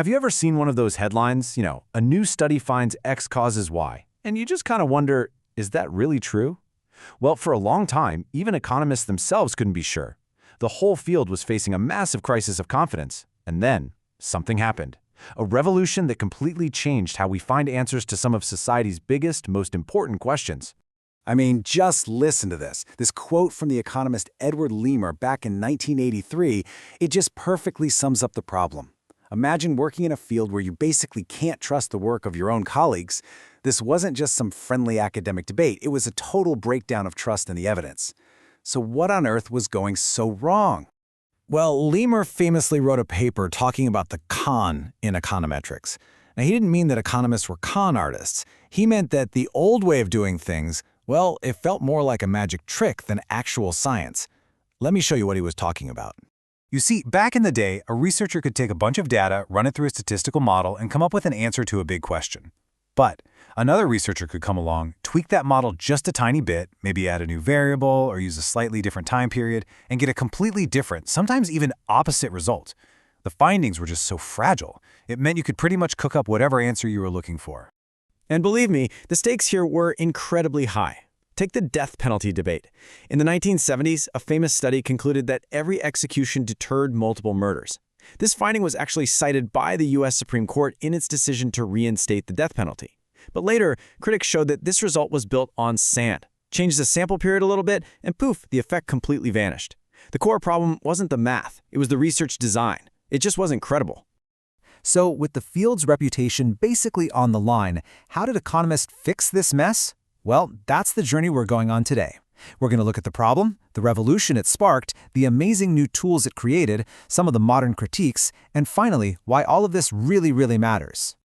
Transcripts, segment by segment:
Have you ever seen one of those headlines, a new study finds X causes Y, and you just kind of wonder, is that really true? Well, for a long time, even economists themselves couldn't be sure. The whole field was facing a massive crisis of confidence. And then, something happened. A revolution that completely changed how we find answers to some of society's biggest, most important questions. I mean, just listen to this. This quote from the economist Edward Leamer back in 1983, it just perfectly sums up the problem. Imagine working in a field where you basically can't trust the work of your own colleagues. This wasn't just some friendly academic debate. It was a total breakdown of trust in the evidence. So what on earth was going so wrong? Well, Leamer famously wrote a paper talking about the con in econometrics. Now, he didn't mean that economists were con artists. He meant that the old way of doing things, well, it felt more like a magic trick than actual science. Let me show you what he was talking about. You see, back in the day, a researcher could take a bunch of data, run it through a statistical model, and come up with an answer to a big question. But another researcher could come along, tweak that model just a tiny bit, maybe add a new variable or use a slightly different time period, and get a completely different, sometimes even opposite result. The findings were just so fragile. It meant you could pretty much cook up whatever answer you were looking for. And believe me, the stakes here were incredibly high. Take the death penalty debate. In the 1970s, a famous study concluded that every execution deterred multiple murders. This finding was actually cited by the U.S. Supreme Court in its decision to reinstate the death penalty. But later, critics showed that this result was built on sand. Change the sample period a little bit, and poof, the effect completely vanished. The core problem wasn't the math, it was the research design. It just wasn't credible. So, with the field's reputation basically on the line, how did economists fix this mess? Well, that's the journey we're going on today. We're going to look at the problem, the revolution it sparked, the amazing new tools it created, some of the modern critiques, and finally, why all of this really matters.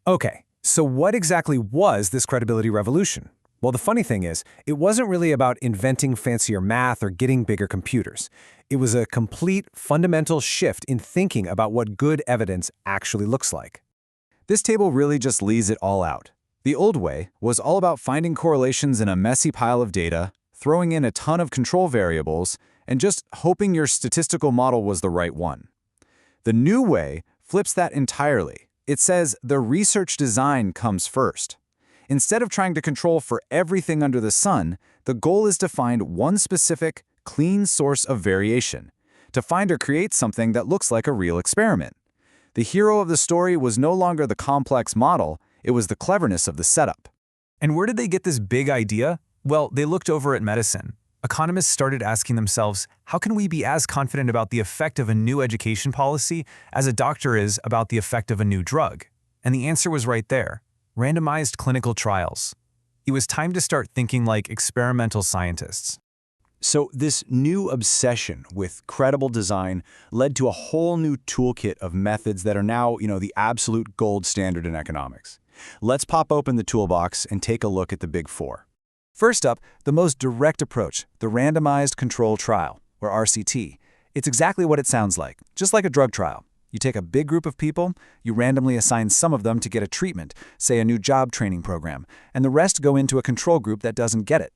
Okay, so what exactly was this credibility revolution? Well, the funny thing is, it wasn't really about inventing fancier math or getting bigger computers. It was a complete, fundamental shift in thinking about what good evidence actually looks like. This table really just lays it all out. The old way was all about finding correlations in a messy pile of data, throwing in a ton of control variables, and just hoping your statistical model was the right one. The new way flips that entirely. It says the research design comes first. Instead of trying to control for everything under the sun, the goal is to find one specific, clean source of variation, to find or create something that looks like a real experiment. The hero of the story was no longer the complex model, it was the cleverness of the setup. And where did they get this big idea? Well, they looked over at medicine. Economists started asking themselves, how can we be as confident about the effect of a new education policy as a doctor is about the effect of a new drug? And the answer was right there. Randomized clinical trials. It was time to start thinking like experimental scientists. So this new obsession with credible design led to a whole new toolkit of methods that are now, the absolute gold standard in economics. Let's pop open the toolbox and take a look at the big four. First up, the most direct approach, the randomized control trial, or RCT. It's exactly what it sounds like, just like a drug trial. You take a big group of people, you randomly assign some of them to get a treatment, say a new job training program, and the rest go into a control group that doesn't get it.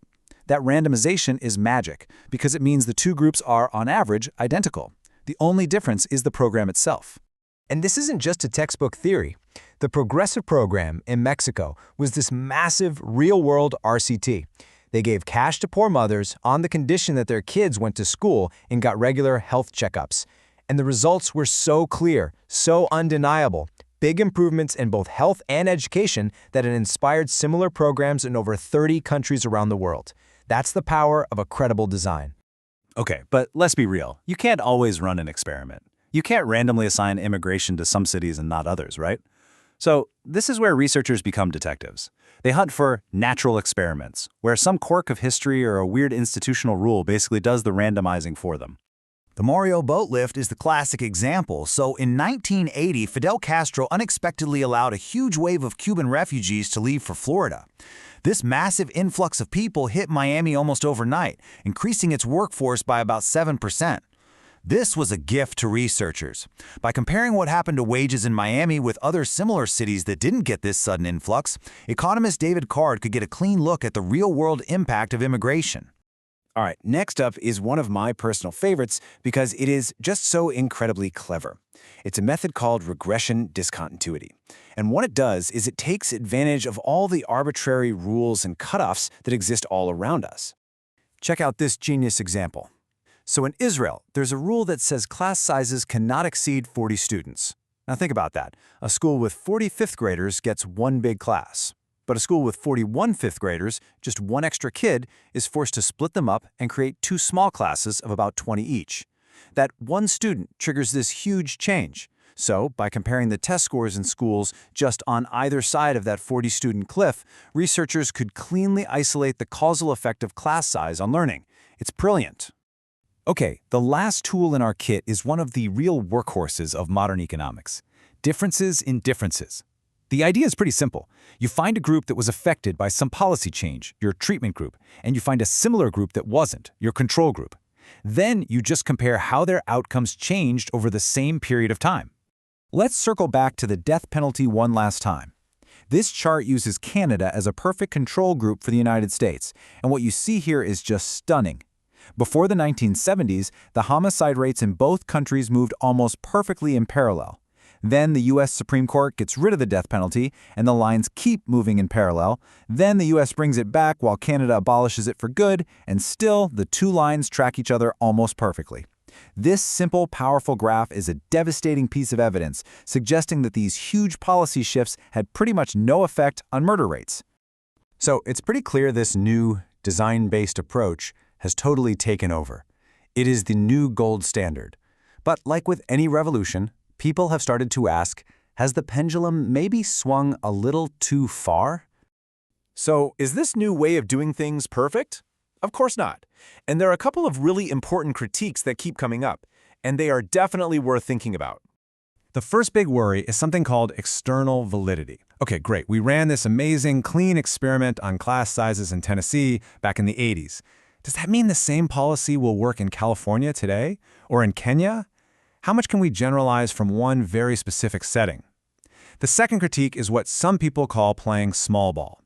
That randomization is magic, because it means the two groups are, on average, identical. The only difference is the program itself. And this isn't just a textbook theory. The Progressive program in Mexico was this massive real-world RCT. They gave cash to poor mothers on the condition that their kids went to school and got regular health checkups. And the results were so clear, so undeniable, big improvements in both health and education that it inspired similar programs in over 30 countries around the world. That's the power of a credible design. Okay, but let's be real. You can't always run an experiment. You can't randomly assign immigration to some cities and not others, right? So this is where researchers become detectives. They hunt for natural experiments, where some quirk of history or a weird institutional rule basically does the randomizing for them. The Mario boat lift is the classic example. So in 1980, Fidel Castro unexpectedly allowed a huge wave of Cuban refugees to leave for Florida. This massive influx of people hit Miami almost overnight, increasing its workforce by about 7%. This was a gift to researchers. By comparing what happened to wages in Miami with other similar cities that didn't get this sudden influx, economist David Card could get a clean look at the real-world impact of immigration. All right, next up is one of my personal favorites because it is just so incredibly clever. It's a method called regression discontinuity. And what it does is it takes advantage of all the arbitrary rules and cutoffs that exist all around us. Check out this genius example. So in Israel, there's a rule that says class sizes cannot exceed 40 students. Now think about that. A school with 40 fifth graders gets one big class. But a school with 41 fifth graders, just one extra kid, is forced to split them up and create two small classes of about 20 each. That one student triggers this huge change. So, by comparing the test scores in schools just on either side of that 40-student cliff, researchers could cleanly isolate the causal effect of class size on learning. It's brilliant. Okay, the last tool in our kit is one of the real workhorses of modern economics: differences in differences. The idea is pretty simple. You find a group that was affected by some policy change, your treatment group, and you find a similar group that wasn't, your control group. Then you just compare how their outcomes changed over the same period of time. Let's circle back to the death penalty one last time. This chart uses Canada as a perfect control group for the United States, and what you see here is just stunning. Before the 1970s, the homicide rates in both countries moved almost perfectly in parallel. Then the U.S. Supreme Court gets rid of the death penalty, and the lines keep moving in parallel. Then the U.S. brings it back while Canada abolishes it for good, and still the two lines track each other almost perfectly. This simple, powerful graph is a devastating piece of evidence, suggesting that these huge policy shifts had pretty much no effect on murder rates. So it's pretty clear this new, design-based approach has totally taken over. It is the new gold standard. But like with any revolution, people have started to ask, has the pendulum maybe swung a little too far? So, is this new way of doing things perfect? Of course not. And there are a couple of really important critiques that keep coming up, and they are definitely worth thinking about. The first big worry is something called external validity. Okay, great. We ran this amazing, clean experiment on class sizes in Tennessee back in the 80s. Does that mean the same policy will work in California today? Or in Kenya? How much can we generalize from one very specific setting? The second critique is what some people call playing small ball.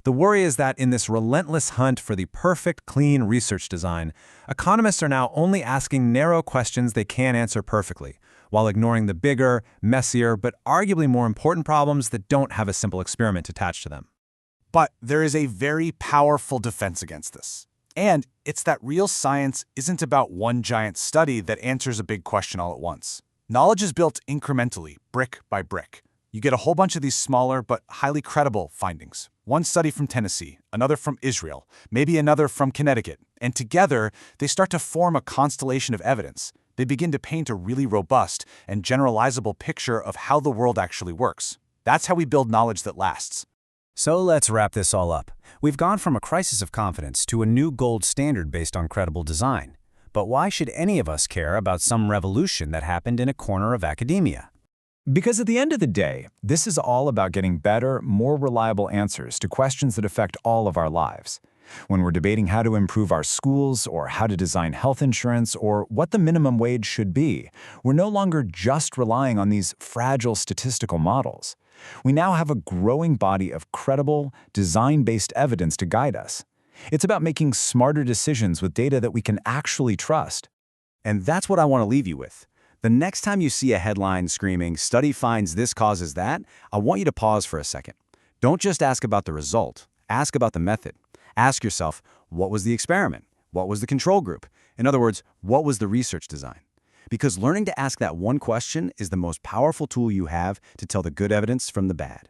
The worry is that in this relentless hunt for the perfect, clean research design, economists are now only asking narrow questions they can't answer perfectly, while ignoring the bigger, messier, but arguably more important problems that don't have a simple experiment attached to them. But there is a very powerful defense against this. And it's that real science isn't about one giant study that answers a big question all at once. Knowledge is built incrementally, brick by brick. You get a whole bunch of these smaller but highly credible findings. One study from Tennessee, another from Israel, maybe another from Connecticut. And together, they start to form a constellation of evidence. They begin to paint a really robust and generalizable picture of how the world actually works. That's how we build knowledge that lasts. So let's wrap this all up. We've gone from a crisis of confidence to a new gold standard based on credible design. But why should any of us care about some revolution that happened in a corner of academia? Because at the end of the day, this is all about getting better, more reliable answers to questions that affect all of our lives. When we're debating how to improve our schools, or how to design health insurance, or what the minimum wage should be, we're no longer just relying on these fragile statistical models. We now have a growing body of credible, design-based evidence to guide us. It's about making smarter decisions with data that we can actually trust. And that's what I want to leave you with. The next time you see a headline screaming, "Study finds this causes that," I want you to pause for a second. Don't just ask about the result. Ask about the method. Ask yourself, what was the experiment? What was the control group? In other words, what was the research design? Because learning to ask that one question is the most powerful tool you have to tell the good evidence from the bad.